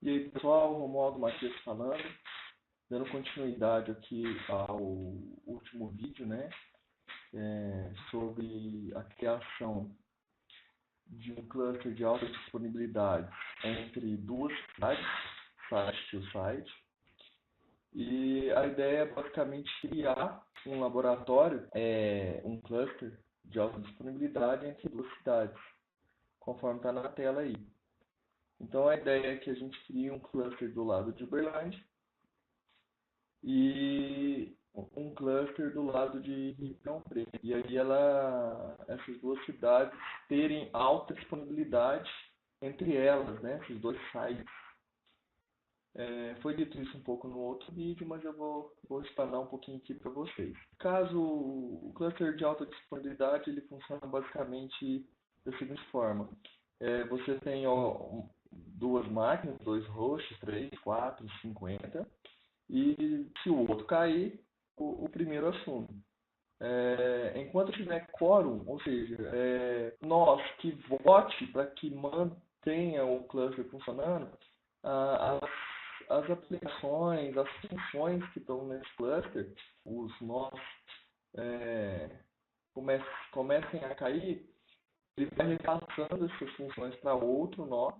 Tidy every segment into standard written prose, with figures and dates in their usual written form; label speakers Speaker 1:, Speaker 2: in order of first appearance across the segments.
Speaker 1: E aí, pessoal, Romualdo Matias falando, dando continuidade aqui ao último vídeo, né, sobre a criação de um cluster de alta disponibilidade entre duas cidades, site to site. E a ideia é basicamente criar um laboratório, um cluster de alta disponibilidade entre duas cidades, conforme está na tela aí. Então a ideia é que a gente crie um cluster do lado de Uberlândia e um cluster do lado de Ribeirão Preto. E aí essas duas cidades terem alta disponibilidade entre elas, né? Esses dois sites. Foi dito isso um pouco no outro vídeo, mas eu vou explanar um pouquinho aqui para vocês. Caso o cluster de alta disponibilidade ele funciona basicamente da seguinte forma: você tem duas máquinas, dois hosts, 3, 4, 50, e se o outro cair, o primeiro assume. Enquanto tiver quórum, ou seja, nós que vote para que mantenha o cluster funcionando, as aplicações, as funções que estão nesse cluster, os nós comecem a cair, ele vai repassando essas funções para outro nó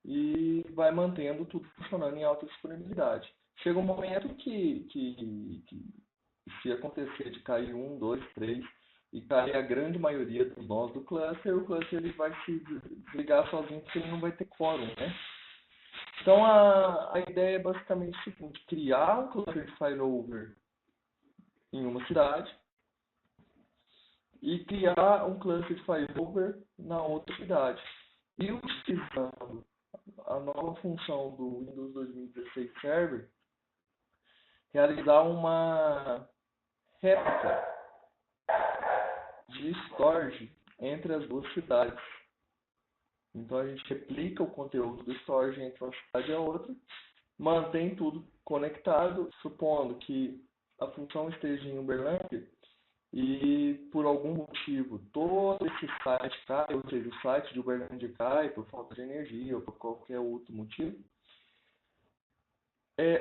Speaker 1: e vai mantendo tudo funcionando em alta disponibilidade. Chega um momento que se acontecer de cair um, dois, três e cair a grande maioria dos nós do cluster, o cluster ele vai se desligar sozinho porque ele não vai ter quórum, né? Então a ideia é basicamente o seguinte: criar um cluster de failover em uma cidade e criar um cluster de failover na outra cidade. E utilizando a nova função do Windows 2016 Server, realizar uma réplica de storage entre as duas cidades. Então a gente replica o conteúdo do storage entre uma cidade e a outra, mantém tudo conectado, supondo que a função esteja em Uberlândia e por algum motivo todo esse site cai, ou seja, o site de Uberlândia cai por falta de energia ou por qualquer outro motivo,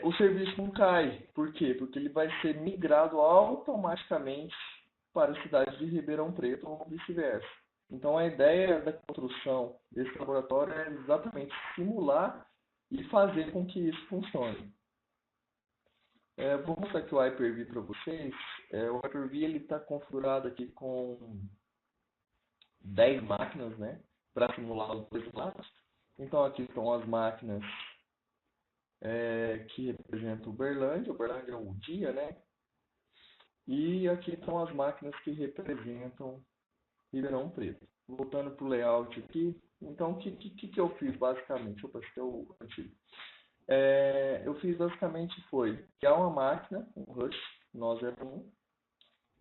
Speaker 1: o serviço não cai. Por quê? Porque ele vai ser migrado automaticamente para a cidade de Ribeirão Preto ou vice-versa. Então a ideia da construção desse laboratório é exatamente simular e fazer com que isso funcione. Vou mostrar aqui o Hyper-V para vocês. O Hyper-V está configurado aqui com 10 máquinas, né, para simular os dois lados. Então aqui estão as máquinas que representam Uberlândia. Uberlândia é o dia, né? E aqui estão as máquinas que representam Ribeirão Preto. Voltando para o layout aqui, então o que eu fiz basicamente? Opa, esse é o antigo. Eu fiz basicamente foi criar uma máquina, um rush, nó 01,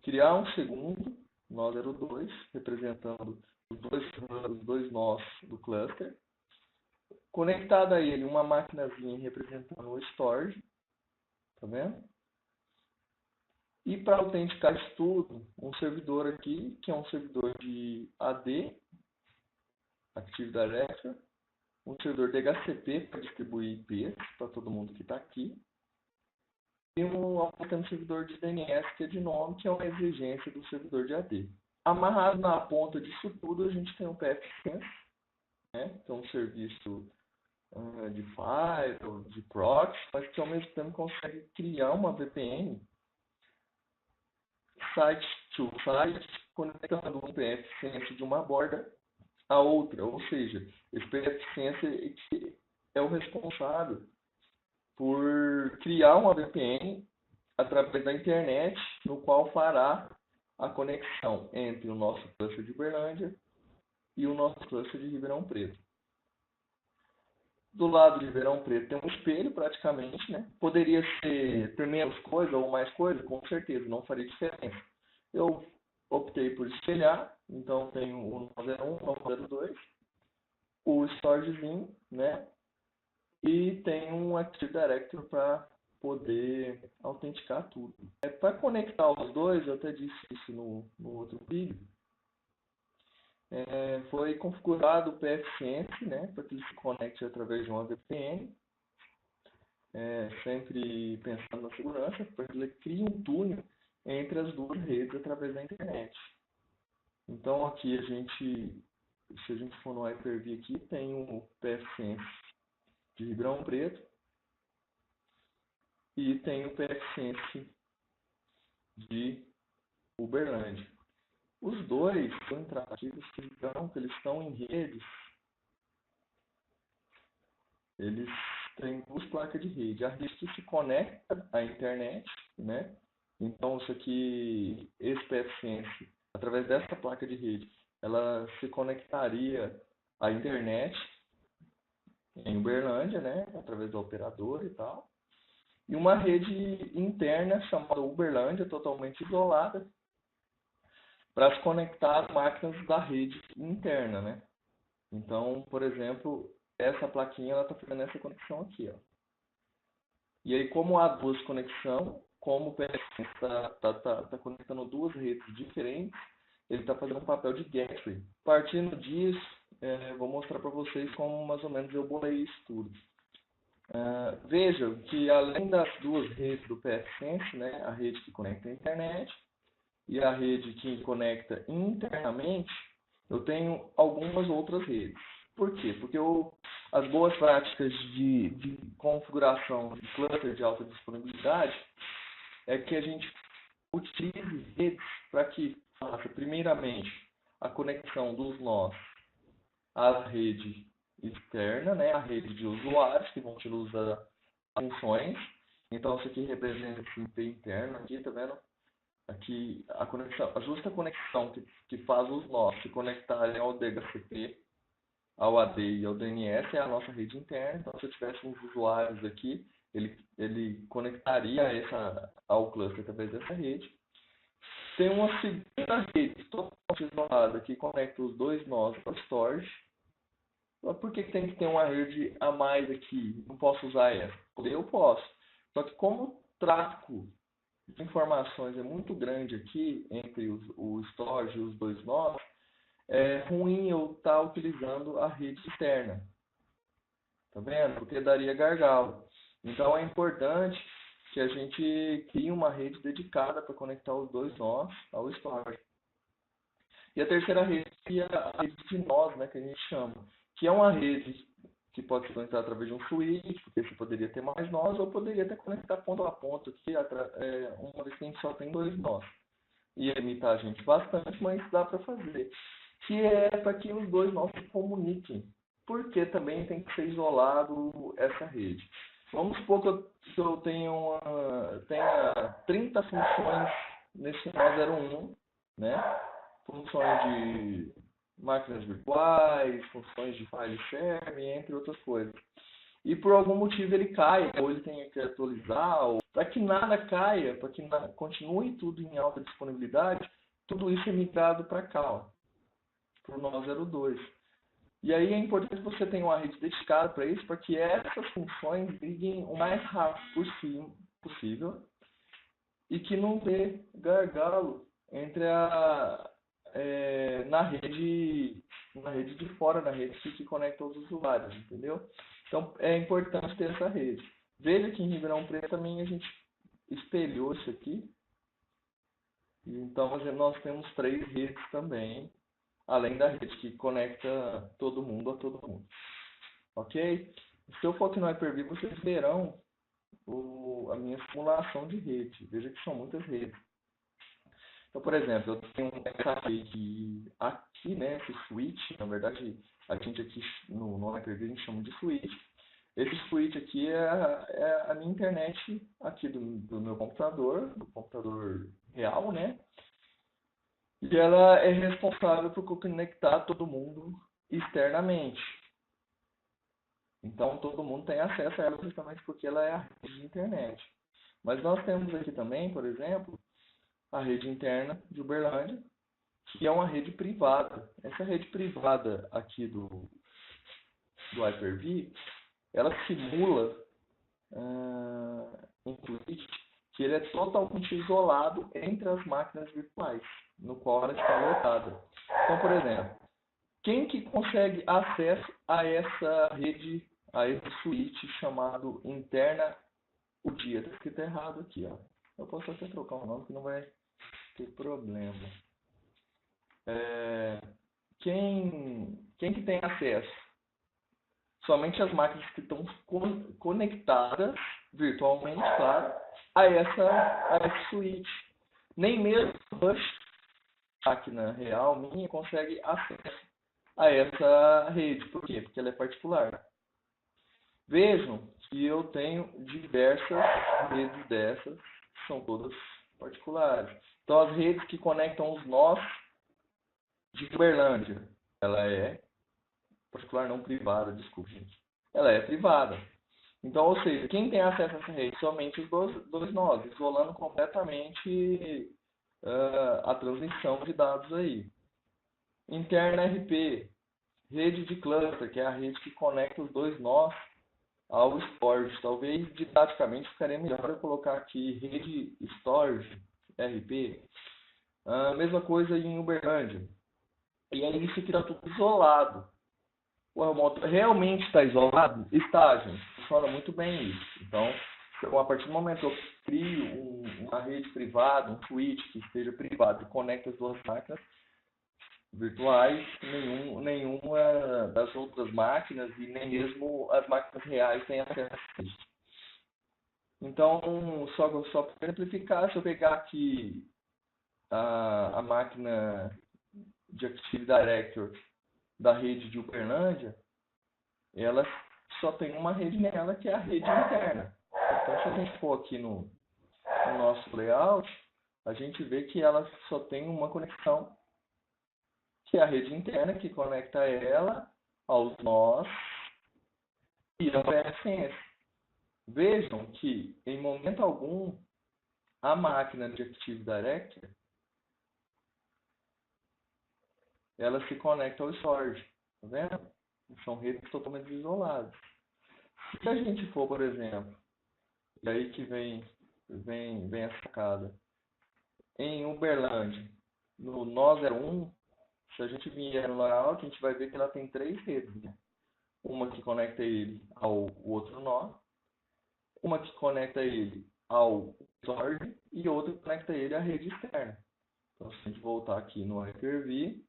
Speaker 1: criar um segundo, nó 02, representando os dois nós do cluster, conectada a ele uma maquinazinha representando o storage, tá vendo? E para autenticar isso tudo, um servidor aqui, que é um servidor de AD, Active Directory, um servidor de DHCP para distribuir IPs para todo mundo que está aqui, e um servidor de DNS que é de nome, que é uma exigência do servidor de AD. Amarrado na ponta disso tudo, a gente tem um PFSense, né, que é um serviço de firewall, de proxy, mas que ao mesmo tempo consegue criar uma VPN site to site, conectando um PFSense de uma borda a outra, ou seja, esse PFSense é o responsável por criar uma VPN através da internet, no qual fará a conexão entre o nosso cluster de Uberlândia e o nosso cluster de Ribeirão Preto. Do lado de Ribeirão Preto tem um espelho praticamente, né? Poderia ter menos coisa ou mais coisa, com certeza, não faria diferença. Eu optei por espelhar, então tenho o 01, o 02, o storagezinho, né? E tem um Active Directory para poder autenticar tudo. Para conectar os dois, eu até disse isso no outro vídeo, foi configurado o PFSense, né, para que ele se conecte através de uma VPN, sempre pensando na segurança, para que ele crie um túnel entre as duas redes através da internet. Então aqui se a gente for no Hyper-V aqui, tem o PFSense de Ribeirão Preto e tem o PFSense de Uberlândia. Os dois são interativos, então que eles estão em redes, eles têm duas placas de rede. A rede que se conecta à internet, né? Então isso aqui, esse PFSense, através dessa placa de rede, ela se conectaria à internet em Uberlândia, né? Através do operador e tal. E uma rede interna chamada Uberlândia, totalmente isolada, para se conectar às máquinas da rede interna, né? Então, por exemplo, essa plaquinha ela está fazendo essa conexão aqui, ó. E aí, como há duas conexões, como o PFSense está conectando duas redes diferentes, ele está fazendo um papel de gateway. Partindo disso, vou mostrar para vocês como mais ou menos eu bolei isso tudo. Vejam que além das duas redes do PFSense, né, a rede que conecta a internet e a rede que conecta internamente, eu tenho algumas outras redes. Por quê? Porque as boas práticas de configuração de cluster de alta disponibilidade é que a gente utilize redes para que faça, primeiramente, a conexão dos nós à rede externa, né, a rede de usuários que vão utilizar as funções. Então, isso aqui representa o IP interno, aqui, tá vendo? Aqui a conexão, a justa conexão que faz os nós se conectarem ao DHCP, ao AD e ao DNS é a nossa rede interna. Então, se eu tivesse uns usuários aqui, ele conectaria ao cluster através dessa rede. Tem uma segunda rede totalmente isolada que conecta os dois nós ao storage. Por que tem que ter uma rede a mais aqui? Não posso usar essa? Eu posso. Só que como o tráfego de informações é muito grande aqui entre o storage e os dois nós, é ruim eu estar utilizando a rede externa. Tá vendo? Porque daria gargalo. Então é importante que a gente crie uma rede dedicada para conectar os dois nós ao storage. E a terceira rede é a rede de nós, né, que a gente chama, que é uma rede que pode se conectar através de um switch, porque você poderia ter mais nós, ou poderia até conectar ponto a ponto, aqui, uma vez que a gente só tem dois nós. Ia limitar a gente bastante, mas dá para fazer. Que é para que os dois nós se comuniquem, porque também tem que ser isolado essa rede. Vamos supor que eu tenha 30 funções nesse nó 01, né? Funções de máquinas virtuais, funções de file share, entre outras coisas. E por algum motivo ele cai, ou ele tem que atualizar, para que nada caia, para que continue tudo em alta disponibilidade, tudo isso é migrado para cá, para o nó 02. E aí é importante que você tenha uma rede dedicada para isso, para que essas funções liguem o mais rápido possível e que não dê gargalo entre na rede de fora, na rede que conecta os usuários, entendeu? Então é importante ter essa rede. Veja que em Ribeirão Preto também a gente espelhou isso aqui. Então nós temos 3 redes também, além da rede que conecta todo mundo a todo mundo. Ok? Se eu for aqui no Hyper-V, vocês verão a minha simulação de rede. Veja que são muitas redes. Então, por exemplo, eu tenho essa rede aqui, né, esse switch, na verdade, a gente aqui no Hyper-V a gente chama de switch. Esse switch aqui é a minha internet aqui do meu computador, do computador real, né? E ela é responsável por conectar todo mundo externamente. Então, todo mundo tem acesso a ela justamente porque ela é a rede de internet. Mas nós temos aqui também, por exemplo, a rede interna de Uberlândia, que é uma rede privada. Essa rede privada aqui do Hyper-V, ela simula um switch que ele é totalmente isolado entre as máquinas virtuais, no qual ela está lotada. Então, por exemplo, Quem que consegue acesso a essa rede, a esse switch chamado interna o dia? Está escrito errado aqui, ó. Eu posso até trocar o nome que não vai ter problema. Quem que tem acesso? Somente as máquinas que estão conectadas virtualmente, claro, a esse switch. Nem mesmo a máquina real minha consegue acesso a essa rede. Por quê? Porque ela é particular. Vejam que eu tenho diversas redes dessas, que são todas particulares. Então, as redes que conectam os nós de Uberlândia, ela é particular, não privada, desculpe, gente. Ela é privada. Então, ou seja, quem tem acesso a essa rede? Somente os dois nós, isolando completamente a transmissão de dados aí. Interna RP, rede de cluster, que é a rede que conecta os dois nós ao storage. Talvez didaticamente ficaria melhor eu colocar aqui rede storage, RP. Mesma coisa em Uberlândia. E aí isso aqui está tudo isolado. O remoto realmente está isolado? Está, gente. Funciona muito bem isso. Então, a partir do momento que eu crio uma rede privada, um switch que esteja privado e conecta as duas máquinas virtuais, nenhuma das outras máquinas e nem mesmo as máquinas reais têm acesso a isso. Então, só para simplificar, se eu pegar aqui a máquina de Active Directory da rede de Uberlândia, ela só tem uma rede nela, que é a rede interna. Então, se a gente for aqui no nosso layout, a gente vê que ela só tem uma conexão, que é a rede interna, que conecta ela aos nós e ao PSense. Vejam que, em momento algum, a máquina de Active Directory ela se conecta ao storage. Tá vendo? São redes totalmente isoladas. Se a gente for, por exemplo, e aí que vem a sacada, em Uberlândia, no nó 01, se a gente vier no layout, a gente vai ver que ela tem três redes. Né? Uma que conecta ele ao outro nó, uma que conecta ele ao storage e outra que conecta ele à rede externa. Então, se a gente voltar aqui no Hyper-V,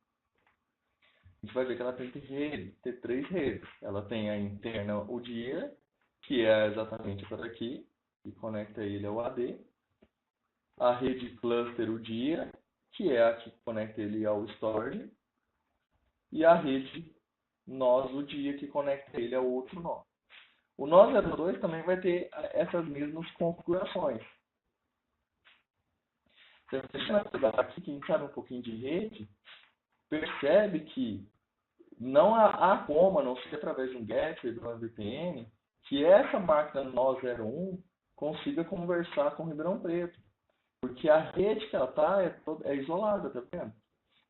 Speaker 1: a gente vai ver que ela tem três redes. Ela tem a interna o dia, que é exatamente essa daqui, que conecta ele ao AD. A rede cluster o dia, que é a que conecta ele ao storage. E a rede nós o dia, que conecta ele ao outro nó. O nó 02 também vai ter essas mesmas configurações. Se você analisar aqui, quem sabe um pouquinho de rede, percebe que não há como, a não ser através de um gateway, de uma VPN, que essa máquina nó 01 consiga conversar com o Ribeirão Preto. Porque a rede que ela está é isolada, tá vendo?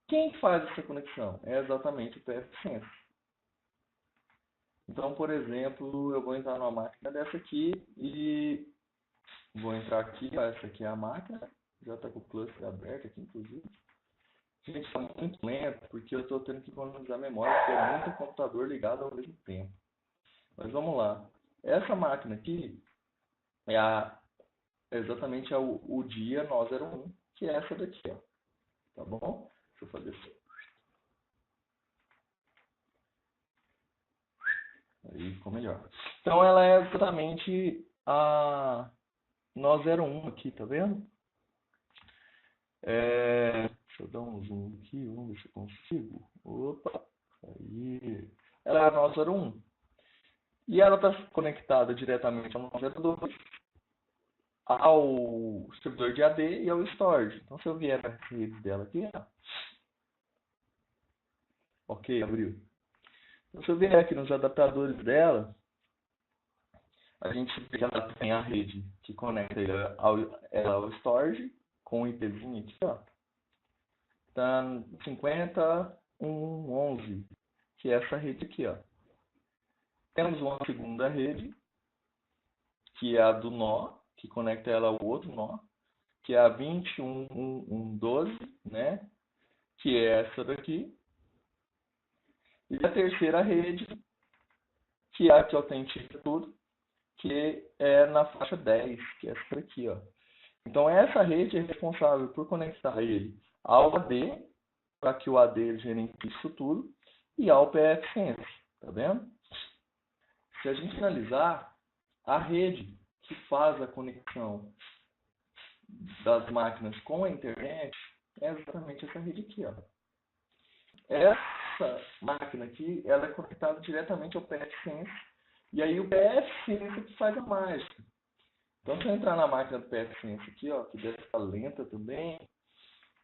Speaker 1: Quem faz essa conexão? É exatamente o PFSense. Então, por exemplo, eu vou entrar numa máquina dessa aqui e vou entrar aqui, ó, essa aqui é a máquina, já está com o cluster aberto aqui, inclusive. Gente, está muito lento, porque eu estou tendo que economizar memória, porque é muito computador ligado ao mesmo tempo. Mas vamos lá. Essa máquina aqui é exatamente o dia nó 01, que é essa daqui, ó. Tá bom? Deixa eu fazer isso. Aí ficou melhor. Então ela é exatamente a nó 01 aqui, tá vendo? Deixa eu dar um zoom aqui, vamos ver se eu consigo. Opa, aí. Ela é a nó 01. E ela está conectada diretamente ao nó 02, ao servidor de AD e ao storage. Então, se eu vier na rede dela aqui, ó. Ok, abriu. Então, se eu vier aqui nos adaptadores dela, a gente vê que ela tem a rede que conecta ela ao storage, com o IPzinho aqui, ó. Tá 50.1.11, que é essa rede aqui, ó. Temos uma segunda rede, que é a do nó, que conecta ela ao outro nó, que é a 21.1.12, né? Que é essa daqui. E a terceira rede, que é a que autentica tudo, que é na faixa 10, que é essa aqui, ó. Então, essa rede é responsável por conectar ele ao AD, para que o AD gerencie isso tudo, e ao PFSense, tá vendo? Se a gente analisar, a rede que faz a conexão das máquinas com a internet é exatamente essa rede aqui, ó. Essa máquina aqui, ela é conectada diretamente ao PFSense, e aí o PFSense que faz a mágica. Então, se eu entrar na máquina do PFSense aqui, ó, que deve estar lenta também,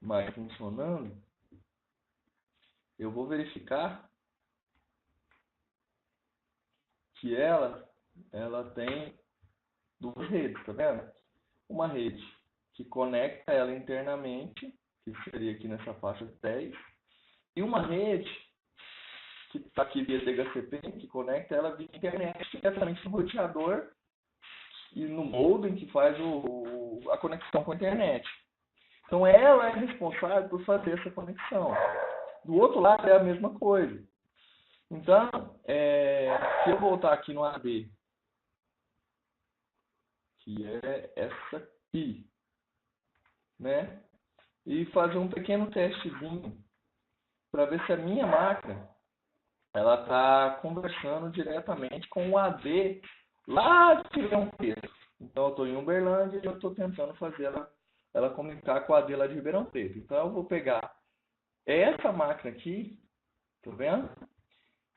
Speaker 1: mas funcionando, eu vou verificar que ela tem duas redes, tá vendo? Uma rede que conecta ela internamente, que seria aqui nessa faixa 10, e uma rede que está aqui via DHCP, que conecta ela via internet, diretamente no roteador e no modem que faz a conexão com a internet. Então ela é responsável por fazer essa conexão. Do outro lado é a mesma coisa. Então, se eu voltar aqui no AD, que é essa aqui, né? E fazer um pequeno testezinho para ver se a minha máquina ela está conversando diretamente com o AD lá de Ribeirão Preto. Então eu estou em Uberlândia e eu estou tentando fazer ela comunicar com o AD lá de Ribeirão Preto. Então eu vou pegar essa máquina aqui, tá vendo?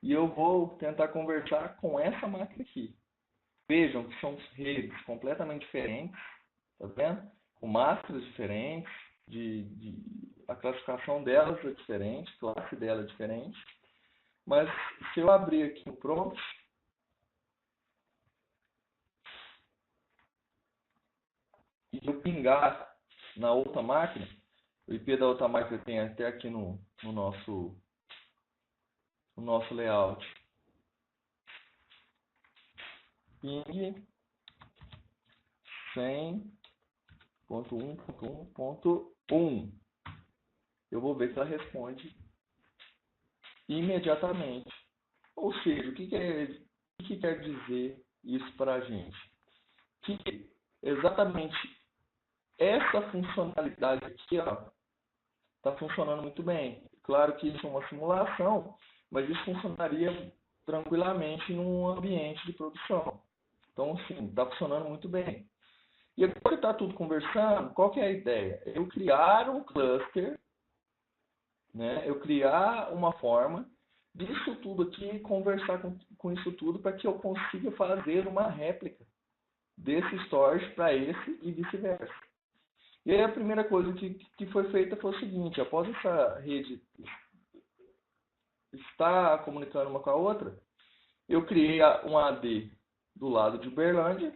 Speaker 1: E eu vou tentar conversar com essa máquina aqui. Vejam que são redes completamente diferentes, tá vendo? Com máscaras diferentes, a classificação delas é diferente, a classe dela é diferente. Mas se eu abrir aqui o prompt, e eu pingar na outra máquina, o IP da outra máquina tem até aqui no nosso layout. Ping 100.1.1.1. Eu vou ver se ela responde imediatamente. Ou seja, o que quer dizer isso para a gente? Que exatamente essa funcionalidade aqui está funcionando muito bem. Claro que isso é uma simulação, mas isso funcionaria tranquilamente num ambiente de produção. Então, sim, está funcionando muito bem. E agora que está tudo conversando, qual que é a ideia? Eu criar um cluster, né? Eu criar uma forma disso tudo aqui, conversar com isso tudo para que eu consiga fazer uma réplica desse storage para esse e vice-versa. E aí a primeira coisa que foi feita foi o seguinte: após essa rede estar comunicando uma com a outra, eu criei um AD do lado de Uberlândia,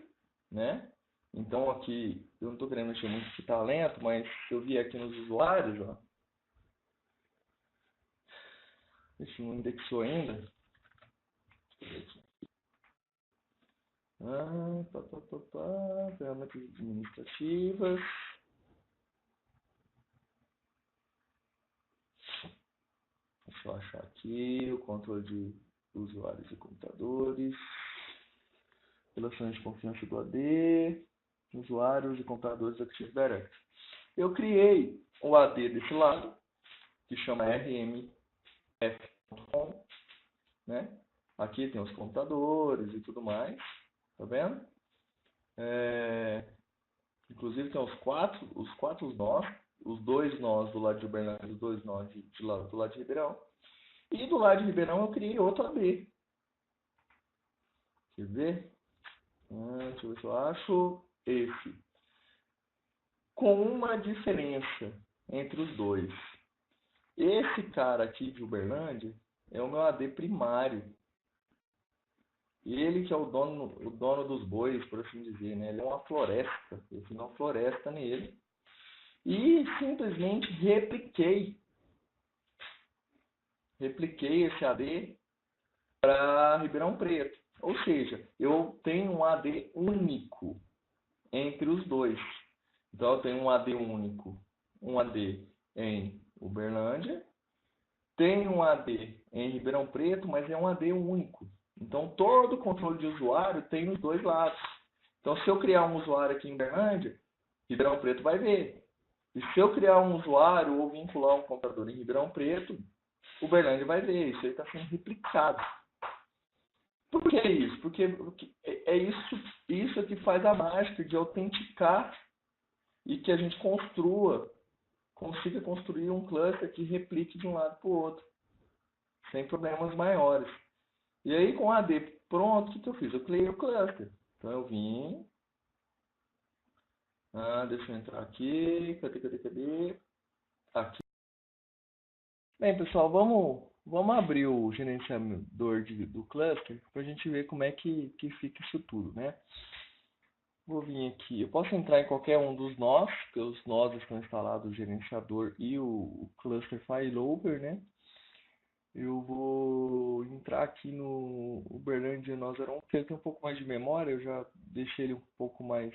Speaker 1: né? Então aqui, eu não estou querendo mexer muito que está lento, mas se eu vier aqui nos usuários, ó, esse não indexou ainda. Ferramentas administrativas. Deixa eu achar aqui o controle de usuários e computadores. Relações de confiança do AD. Usuários e computadores Active Directory. Eu criei o AD desse lado, que chama rmf.com, né? Aqui tem os computadores e tudo mais, tá vendo? Inclusive tem os quatro nós, os dois nós do lado de Uberlândia, os dois nós do lado de Ribeirão. E do lado de Ribeirão eu criei outro AD. Quer ver? Deixa eu ver se eu acho esse. Com uma diferença entre os dois. Esse cara aqui de Uberlândia é o meu AD primário. Ele que é o dono dos bois, por assim dizer, né? Ele é uma floresta. Eu fiz uma floresta nele. E simplesmente repliquei esse AD para Ribeirão Preto. Ou seja, eu tenho um AD único entre os dois. Então eu tenho um AD único, um AD em Uberlândia, tem um AD em Ribeirão Preto, mas é um AD único. Então, todo controle de usuário tem nos dois lados. Então, se eu criar um usuário aqui em Berlândia, Ribeirão Preto vai ver. E se eu criar um usuário ou vincular um computador em Ribeirão Preto, o Berlândia vai ver. Isso aí está sendo replicado. Por que isso? Porque é isso que faz a mágica de autenticar e que a gente consiga construir um cluster que replique de um lado para o outro, sem problemas maiores. E aí, com o AD pronto, o que eu fiz? Eu criei o cluster. Então, eu vim. Deixa eu entrar aqui. Cadê? Aqui. Bem, pessoal, vamos abrir o gerenciador do cluster para a gente ver como é que fica isso tudo, né? Vou vir aqui. Eu posso entrar em qualquer um dos nós, porque os nós estão instalados, o gerenciador e o cluster failover, né? Eu vou entrar aqui no Uberlândia Nós 01, porque ele tem um pouco mais de memória, eu já deixei ele um pouco mais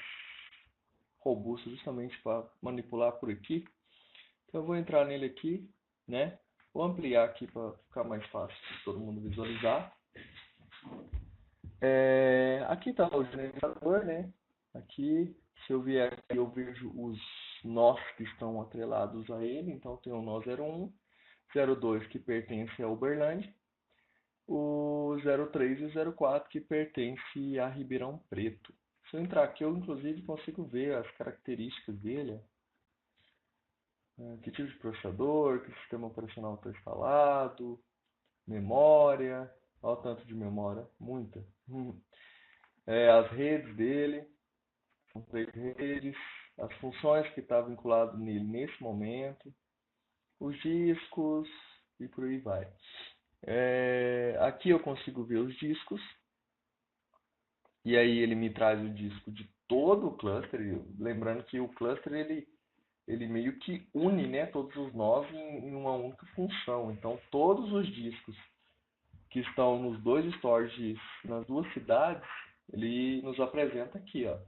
Speaker 1: robusto justamente para manipular por aqui. Então eu vou entrar nele aqui, né? Vou ampliar aqui para ficar mais fácil para todo mundo visualizar. Aqui está o gerenciador, né? Aqui, se eu vier aqui, eu vejo os nós que estão atrelados a ele. Então tem o nó 01, 02 que pertence a Uberlândia, o 03 e o 04 que pertence a Ribeirão Preto. Se eu entrar aqui, eu inclusive consigo ver as características dele. Que tipo de processador, que sistema operacional está instalado, memória, olha o tanto de memória, muita. As redes dele, são 3 redes, as funções que estão vinculadas nele nesse momento, os discos e por aí vai. Aqui eu consigo ver os discos, e aí ele me traz o disco de todo o cluster, lembrando que o cluster ele meio que une, né, todos os nós em uma única função. Então todos os discos que estão nos dois storages, nas duas cidades, ele nos apresenta aqui, ó.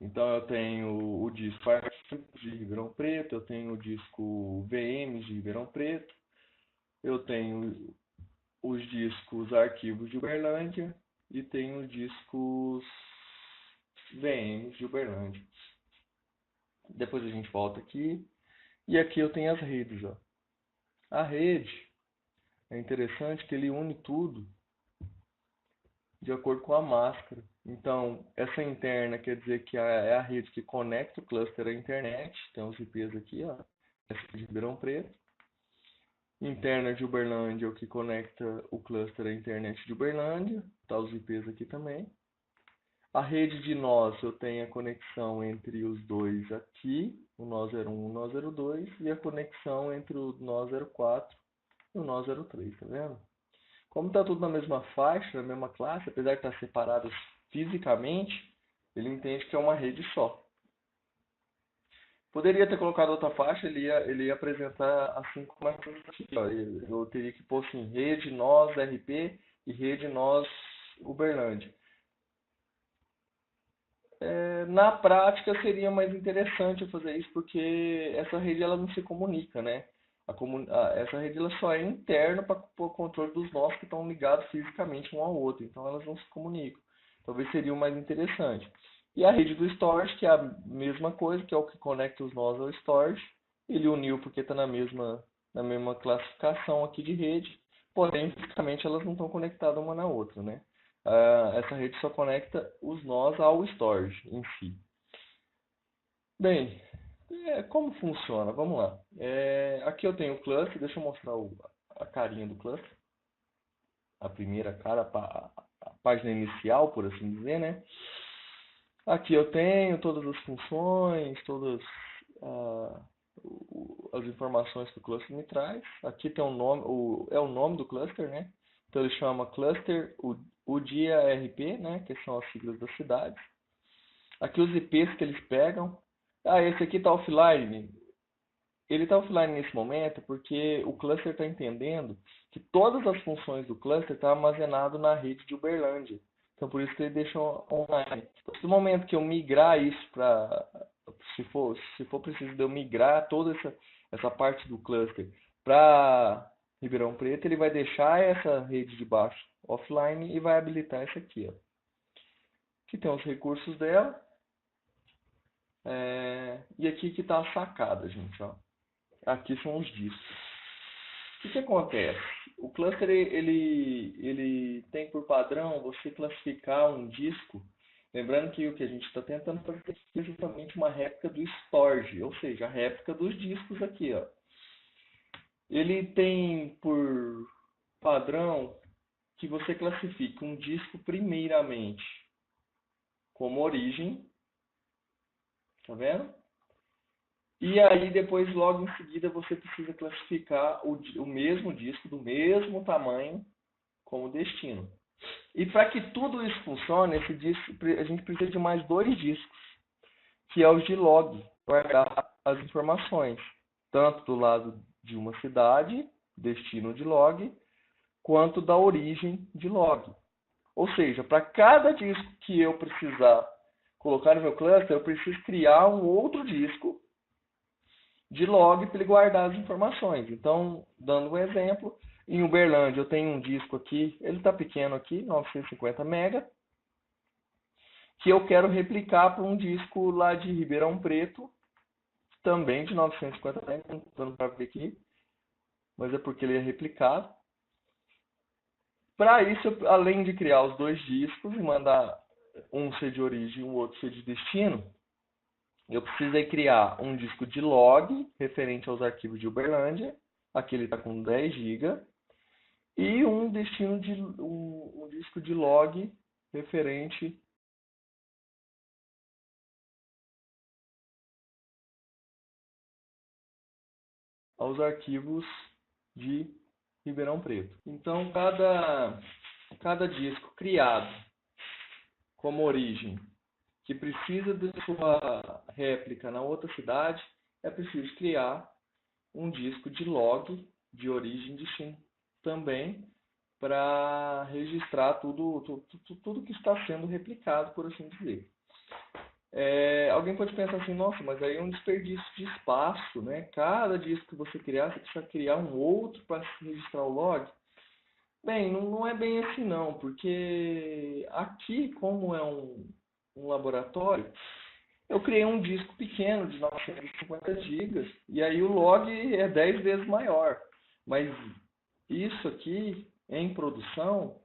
Speaker 1: Então eu tenho o disco arquivos de Ribeirão Preto, eu tenho o disco VMs de Ribeirão Preto, eu tenho os discos arquivos de Uberlândia e tenho discos VMs de Uberlândia. Depois a gente volta aqui e aqui eu tenho as redes, ó. A rede é interessante que ele une tudo de acordo com a máscara. Então, essa interna quer dizer que é a rede que conecta o cluster à internet. Tem os IPs aqui, ó. Essa de Ribeirão Preto. Interna de Uberlândia é o que conecta o cluster à internet de Uberlândia. Tá os IPs aqui também. A rede de nós, eu tenho a conexão entre os dois aqui, o nó 01 e o nó 02, e a conexão entre o nó 04 e o nó 03, tá vendo? Como está tudo na mesma faixa, na mesma classe, apesar de estar separados fisicamente, ele entende que é uma rede só. Poderia ter colocado outra faixa, ele ia apresentar assim como é aqui. Eu teria que pôr assim, rede nós RP e rede nós Uberlândia. Na prática seria mais interessante eu fazer isso, porque essa rede ela não se comunica, né? Essa rede ela só é interna para o controle dos nós que estão ligados fisicamente um ao outro, então elas não se comunicam. Talvez seria o mais interessante. E a rede do storage, que é a mesma coisa, que é o que conecta os nós ao storage, ele uniu porque está na mesma classificação aqui de rede, porém fisicamente elas não estão conectadas uma na outra, né? Essa rede só conecta os nós ao storage em si. Bem, como funciona? Vamos lá. Aqui eu tenho o cluster, deixa eu mostrar a carinha do cluster. A primeira cara, a página inicial, por assim dizer, né? Aqui eu tenho todas as funções, todas as informações que o cluster me traz. Aqui tem o nome do cluster, né? Então ele chama Cluster UDIA-RP, né? Que são as siglas das cidades. Aqui os IPs que eles pegam. Esse aqui está offline. Ele está offline nesse momento porque o cluster está entendendo que todas as funções do cluster estão armazenadas na rede de Uberlândia. Então por isso que ele deixa online. No momento que eu migrar isso para, se for preciso de eu migrar toda essa parte do cluster para Ribeirão Preto, ele vai deixar essa rede de baixo offline e vai habilitar essa aqui, ó. Aqui tem os recursos dela. E aqui que está a sacada, gente, ó. Aqui são os discos. O que acontece? O cluster ele tem por padrão você classificar um disco. Lembrando que o que a gente está tentando fazer é justamente uma réplica do storage, ou seja, a réplica dos discos aqui, ó. Ele tem por padrão que você classifique um disco primeiramente como origem, tá vendo? E aí depois, logo em seguida, você precisa classificar o mesmo disco, do mesmo tamanho, como destino. E para que tudo isso funcione, esse disco, a gente precisa de mais dois discos, que é os de log, para guardar as informações, tanto do lado de uma cidade, destino de log, quanto da origem de log. Ou seja, para cada disco que eu precisar colocar no meu cluster, eu preciso criar um outro disco de log para ele guardar as informações. Então, dando um exemplo, em Uberlândia eu tenho um disco aqui, ele está pequeno aqui, 950 MB, que eu quero replicar para um disco lá de Ribeirão Preto, também de 950 MB, não estou dando para ver aqui, mas é porque ele é replicado. Para isso, além de criar os dois discos e mandar um ser de origem e o outro ser de destino, eu precisei criar um disco de log referente aos arquivos de Uberlândia. Aqui ele está com 10 GB. E um disco de log referente aos arquivos de Ribeirão Preto. Então, cada disco criado como origem que precisa de sua réplica na outra cidade, é preciso criar um disco de log de origem e destino também para registrar tudo que está sendo replicado, por assim dizer. Alguém pode pensar assim, nossa, mas aí é um desperdício de espaço, né? Cada disco que você criar, você precisa criar um outro para registrar o log. Bem, não é bem assim não, porque aqui, como é um laboratório, eu criei um disco pequeno de 950 GB e aí o log é 10 vezes maior. Mas isso aqui, em produção,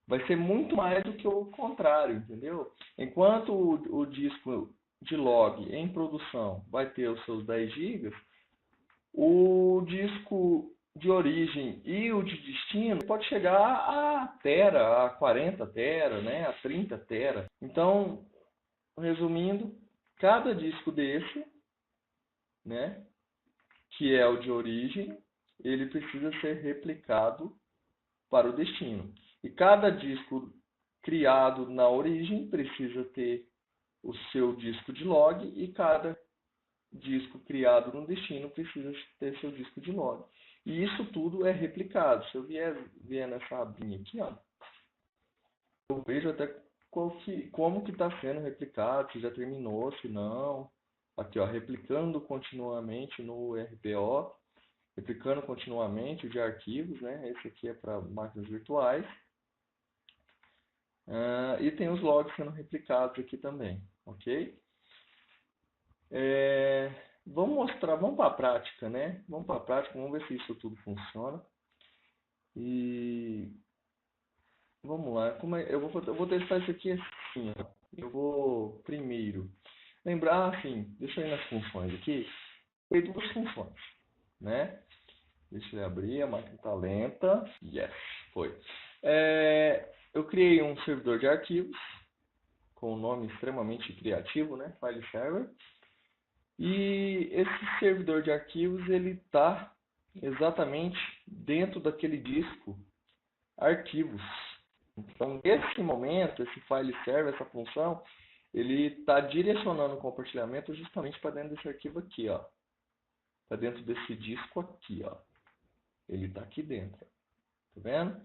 Speaker 1: vai ser muito mais do que o contrário, entendeu? Enquanto o disco de log em produção vai ter os seus 10 GB, o disco de origem e o de destino pode chegar a tera, a 40 tera, né, a 30 tera. Então, resumindo, cada disco desse, né, que é o de origem, ele precisa ser replicado para o destino. E cada disco criado na origem precisa ter o seu disco de log e cada disco criado no destino precisa ter seu disco de log. E isso tudo é replicado. Se eu vier nessa abinha aqui, ó, eu vejo até como que está sendo replicado, se já terminou, se não. Aqui, ó, replicando continuamente no RPO, replicando continuamente o de arquivos, né? Esse aqui é para máquinas virtuais. E tem os logs sendo replicados aqui também, ok? Vamos para a prática, né? Vamos para a prática, vamos ver se isso tudo funciona. E vamos lá, eu vou testar isso aqui assim, ó. Eu vou primeiro lembrar, assim, deixa eu ir nas funções aqui. Tem duas funções, né? Deixa eu abrir, a máquina está lenta. Yes, foi. Eu criei um servidor de arquivos com um nome extremamente criativo, né? File server. E esse servidor de arquivos ele está exatamente dentro daquele disco arquivos. Então, nesse momento, esse file server, essa função, ele está direcionando o compartilhamento justamente para dentro desse arquivo aqui, ó. Para dentro desse disco aqui, ó. Ele está aqui dentro. Tá vendo?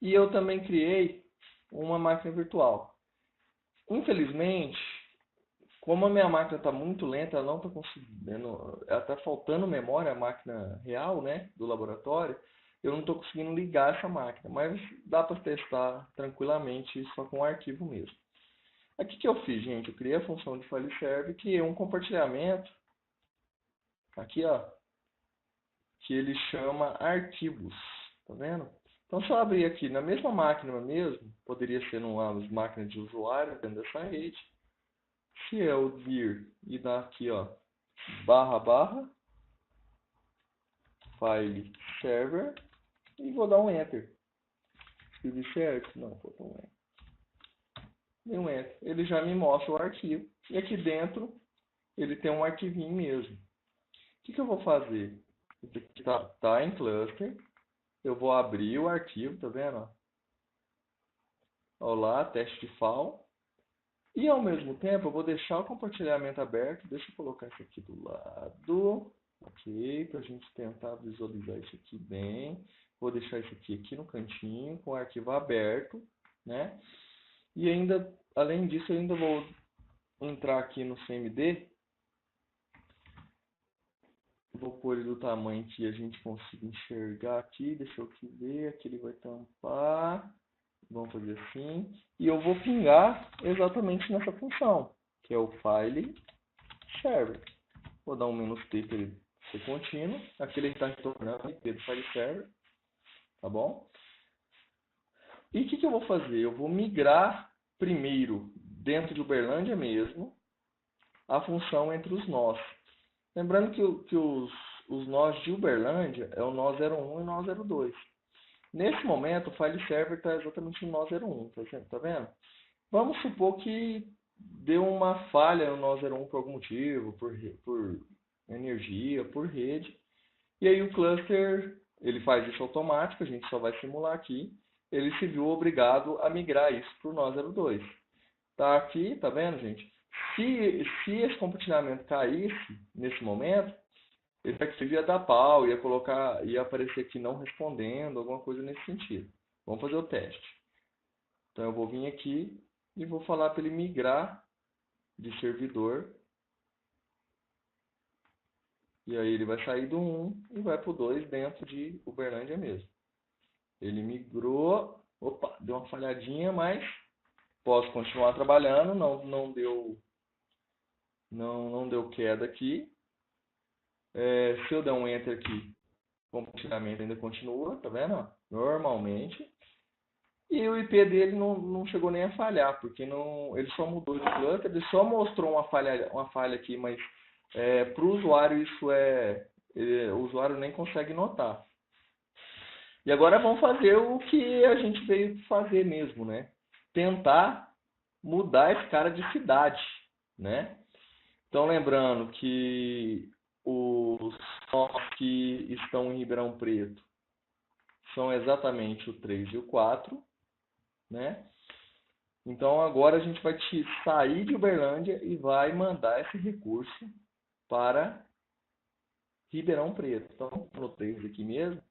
Speaker 1: E eu também criei uma máquina virtual. Infelizmente, Como a minha máquina está muito lenta, ela não está conseguindo, ela está faltando memória, a máquina real, né, do laboratório, eu não estou conseguindo ligar essa máquina, mas dá para testar tranquilamente só com o arquivo mesmo. Aqui que eu fiz, gente, eu criei a função de file serve e criei um compartilhamento, aqui ó, que ele chama arquivos, tá vendo? Então se eu abrir aqui na mesma máquina mesmo, poderia ser numa máquina de usuário dentro dessa rede, se eu vir e dar aqui, ó, // file server e vou dar um enter. Escrevi certo? Não, vou dar um enter. Dei um enter. Ele já me mostra o arquivo. E aqui dentro ele tem um arquivinho mesmo. O que eu vou fazer? Isso aqui tá em cluster. Eu vou abrir o arquivo, tá vendo? Olá, teste de FAL. E ao mesmo tempo eu vou deixar o compartilhamento aberto. Deixa eu colocar isso aqui do lado. Ok, para a gente tentar visualizar isso aqui bem. Vou deixar isso aqui no cantinho, com o arquivo aberto, né? E ainda, além disso, eu ainda vou entrar aqui no CMD. Vou pôr ele do tamanho que a gente consiga enxergar aqui. Deixa eu aqui ver, aqui ele vai tampar. Vamos fazer assim. E eu vou pingar exatamente nessa função, que é o file server. Vou dar um "-t" para ele ser contínuo. Aqui ele está retornando o IP do file server. Tá bom? E o que eu vou fazer? Eu vou migrar primeiro, dentro de Uberlândia mesmo, a função entre os nós. Lembrando que os nós de Uberlândia é o nó 01 e o nó 02. Nesse momento, o file server está exatamente no nó 01, tá vendo? Vamos supor que deu uma falha no nó 01 por algum motivo, por energia, por rede. E aí o cluster, ele faz isso automático, a gente só vai simular aqui. Ele se viu obrigado a migrar isso para o nó 02. Tá aqui, tá vendo, gente? Se esse compartilhamento caísse nesse momento, ele ia dar pau, ia aparecer aqui não respondendo, alguma coisa nesse sentido. Vamos fazer o teste. Então eu vou vir aqui e vou falar para ele migrar de servidor. E aí ele vai sair do 1 e vai para o 2 dentro de Uberlândia mesmo. Ele migrou, opa, deu uma falhadinha, mas posso continuar trabalhando, não deu queda aqui. Se eu der um enter aqui, o compartilhamento ainda continua, tá vendo? Normalmente. E o IP dele não chegou nem a falhar, porque ele só mudou de cluster, ele só mostrou uma falha aqui, mas para o usuário o usuário nem consegue notar. E agora vamos fazer o que a gente veio fazer mesmo, né? Tentar mudar esse cara de cidade, né? Então lembrando que os nós que estão em Ribeirão Preto são exatamente o 3 e o 4, né? Então agora a gente vai sair de Uberlândia e vai mandar esse recurso para Ribeirão Preto. Então, no 3 aqui mesmo,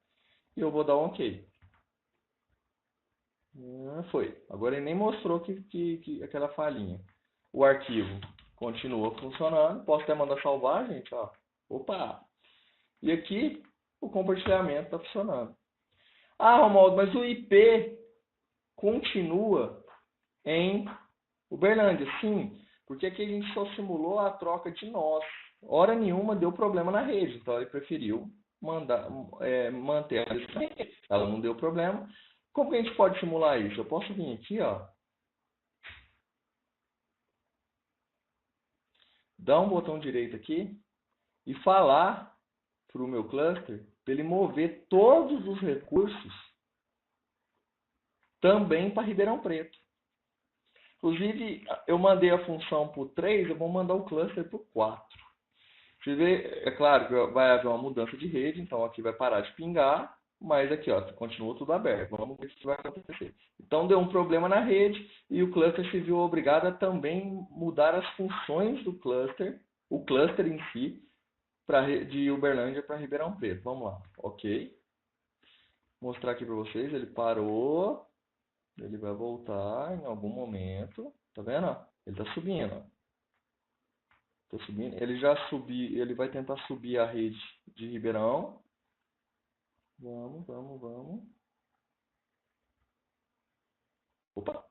Speaker 1: e eu vou dar um OK. Foi. Agora ele nem mostrou que aquela falhinha. O arquivo continua funcionando. Posso até mandar salvar, gente. Ó. Opa! E aqui o compartilhamento está funcionando. Ah, Romualdo, mas o IP continua em Uberlândia. Sim, porque aqui a gente só simulou a troca de nós. Hora nenhuma deu problema na rede. Então ele preferiu manter a rede. Ela não deu problema. Como que a gente pode simular isso? Eu posso vir aqui, ó, dar um botão direito aqui e falar para o meu cluster para ele mover todos os recursos também para Ribeirão Preto. Inclusive, eu mandei a função para o 3, eu vou mandar o cluster para o 4. Você vê, é claro que vai haver uma mudança de rede, então aqui vai parar de pingar, mas aqui ó, continua tudo aberto. Vamos ver o que vai acontecer. Então deu um problema na rede e o cluster se viu obrigado a também mudar as funções do cluster, o cluster em si, de Uberlândia para Ribeirão Preto. Vamos lá, ok. Vou mostrar aqui para vocês, ele parou, ele vai voltar em algum momento, tá vendo? Ele está subindo. Tô subindo. Ele já subiu, ele vai tentar subir a rede de Ribeirão. Vamos, vamos, vamos. Opa,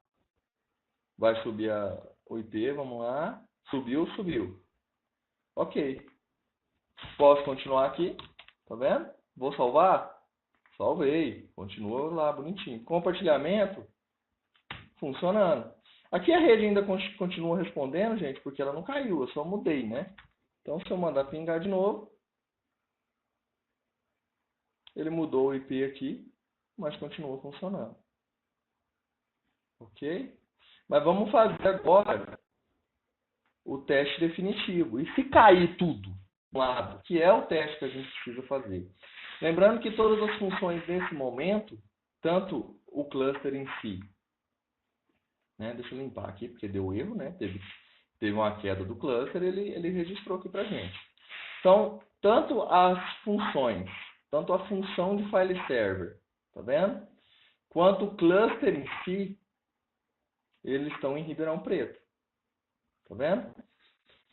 Speaker 1: vai subir o IP, vamos lá. Subiu, subiu. Ok. Posso continuar aqui? Tá vendo? Vou salvar? Salvei. Continua lá, bonitinho. Compartilhamento, funcionando. Aqui a rede ainda continua respondendo, gente, porque ela não caiu. Eu só mudei, né? Então, se eu mandar pingar de novo, ele mudou o IP aqui, mas continua funcionando. Ok? Mas vamos fazer agora o teste definitivo. E se cair tudo do lado, que é o teste que a gente precisa fazer. Lembrando que todas as funções nesse momento, tanto o cluster em si, né? Deixa eu limpar aqui, porque deu erro, né? Teve uma queda do cluster, ele registrou aqui pra gente. Então, tanto as funções, tanto a função de file server, tá vendo? Quanto o cluster em si, eles estão em Ribeirão Preto. Tá vendo?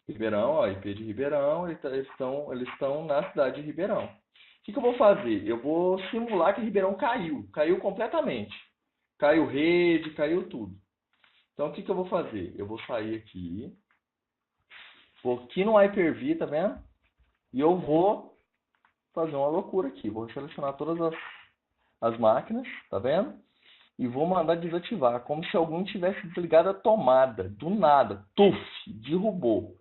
Speaker 1: Ribeirão, ó, IP de Ribeirão, eles estão na cidade de Ribeirão. O que eu vou fazer? Eu vou simular que Ribeirão caiu. Caiu completamente. Caiu rede, caiu tudo. Então, o que eu vou fazer? Eu vou sair aqui. Vou aqui no Hyper-V, tá vendo? E eu vou fazer uma loucura aqui. Vou selecionar todas as máquinas, tá vendo? E vou mandar desativar, como se alguém tivesse desligado a tomada. Do nada. Tuf, derrubou.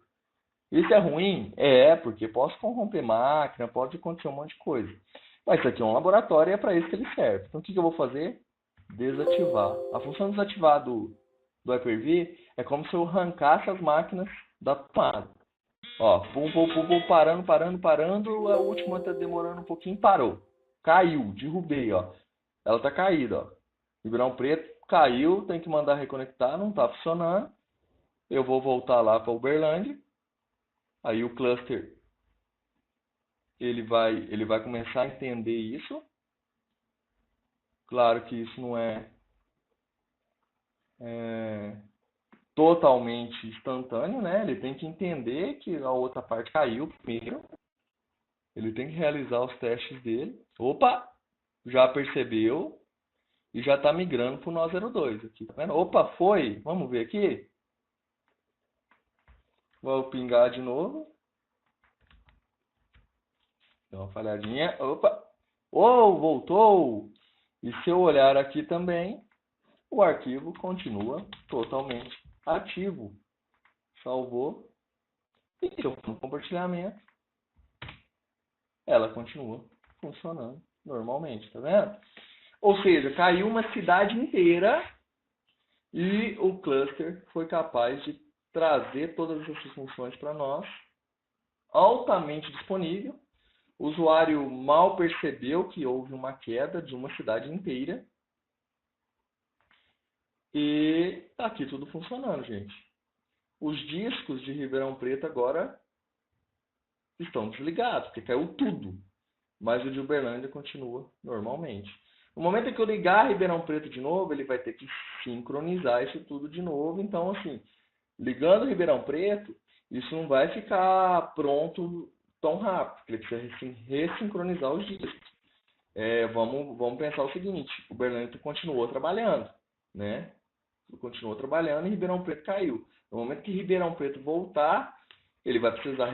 Speaker 1: Isso é ruim? É, porque posso corromper máquina, pode acontecer um monte de coisa. Mas isso aqui é um laboratório e é para isso que ele serve. Então o que eu vou fazer? Desativar. A função de desativar do Hyper-V é como se eu arrancasse as máquinas da tomada. Ó, pum, pum, pum, pum, parando. A última tá demorando um pouquinho, parou. Caiu, derrubei, ó. Ela tá caída, ó. Ribeirão Preto caiu, tem que mandar reconectar, não tá funcionando. Eu vou voltar lá para Uberlândia. Aí o cluster ele vai começar a entender isso. Claro que isso não é totalmente instantâneo, né? Ele tem que entender que a outra parte caiu primeiro. Ele tem que realizar os testes dele. Opa, já percebeu e já está migrando para o nó 02 aqui, tá vendo? Opa, foi. Vamos ver aqui. Vou pingar de novo. Deu uma falhadinha. Opa. Oh, voltou. E se eu olhar aqui também, o arquivo continua totalmente ativo. Salvou. E se eu for no compartilhamento, ela continua funcionando normalmente, tá vendo? Ou seja, caiu uma cidade inteira e o cluster foi capaz de trazer todas essas funções para nós, altamente disponível. O usuário mal percebeu que houve uma queda de uma cidade inteira. E tá aqui tudo funcionando, gente. Os discos de Ribeirão Preto agora estão desligados, porque caiu tudo. Mas o de Uberlândia continua normalmente. No momento em que eu ligar Ribeirão Preto de novo, ele vai ter que sincronizar isso tudo de novo. Então, assim, ligando Ribeirão Preto, isso não vai ficar pronto tão rápido, porque ele precisa ressincronizar os discos. Vamos pensar o seguinte, o Uberlândia continuou trabalhando, né? Continuou trabalhando e Ribeirão Preto caiu. No momento que Ribeirão Preto voltar, ele vai precisar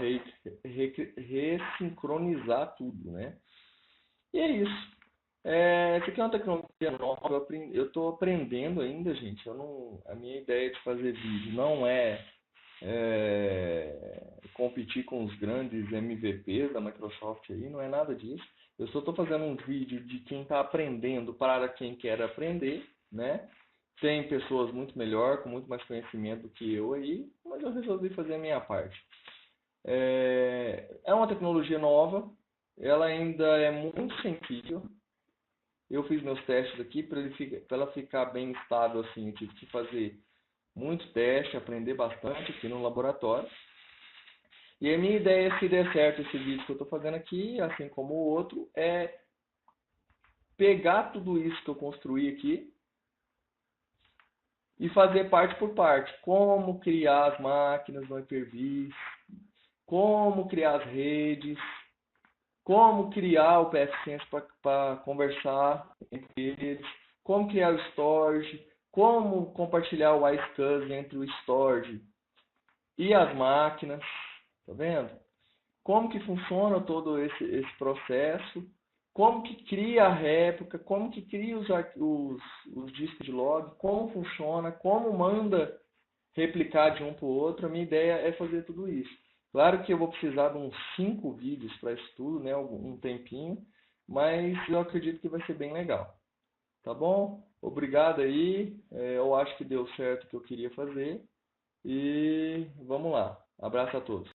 Speaker 1: ressincronizar tudo, né? E é isso. Isso aqui é uma tecnologia nova, eu estou aprendendo ainda, gente. A minha ideia de fazer vídeo não competir com os grandes MVPs da Microsoft aí, não é nada disso. Eu só estou fazendo um vídeo de quem está aprendendo para quem quer aprender, né? Tem pessoas muito melhor, com muito mais conhecimento do que eu aí, mas eu resolvi fazer a minha parte. É uma tecnologia nova, ela ainda é muito sensível. Eu fiz meus testes aqui para ela ficar bem estável assim. Eu tive que fazer muito teste, aprender bastante aqui no laboratório. E a minha ideia, se der certo esse vídeo que eu estou fazendo aqui, assim como o outro, é pegar tudo isso que eu construí aqui e fazer parte por parte. Como criar as máquinas no Hyper-V, como criar as redes, como criar o PFSense para conversar entre eles, como criar o storage, como compartilhar o iSCSI entre o storage e as máquinas, tá vendo? Como que funciona todo esse processo, como que cria a réplica, como que cria os discos de log, como funciona, como manda replicar de um para o outro. A minha ideia é fazer tudo isso. Claro que eu vou precisar de uns 5 vídeos para isso tudo, né? Um tempinho, mas eu acredito que vai ser bem legal. Tá bom? Obrigado aí. Eu acho que deu certo o que eu queria fazer. E vamos lá. Abraço a todos.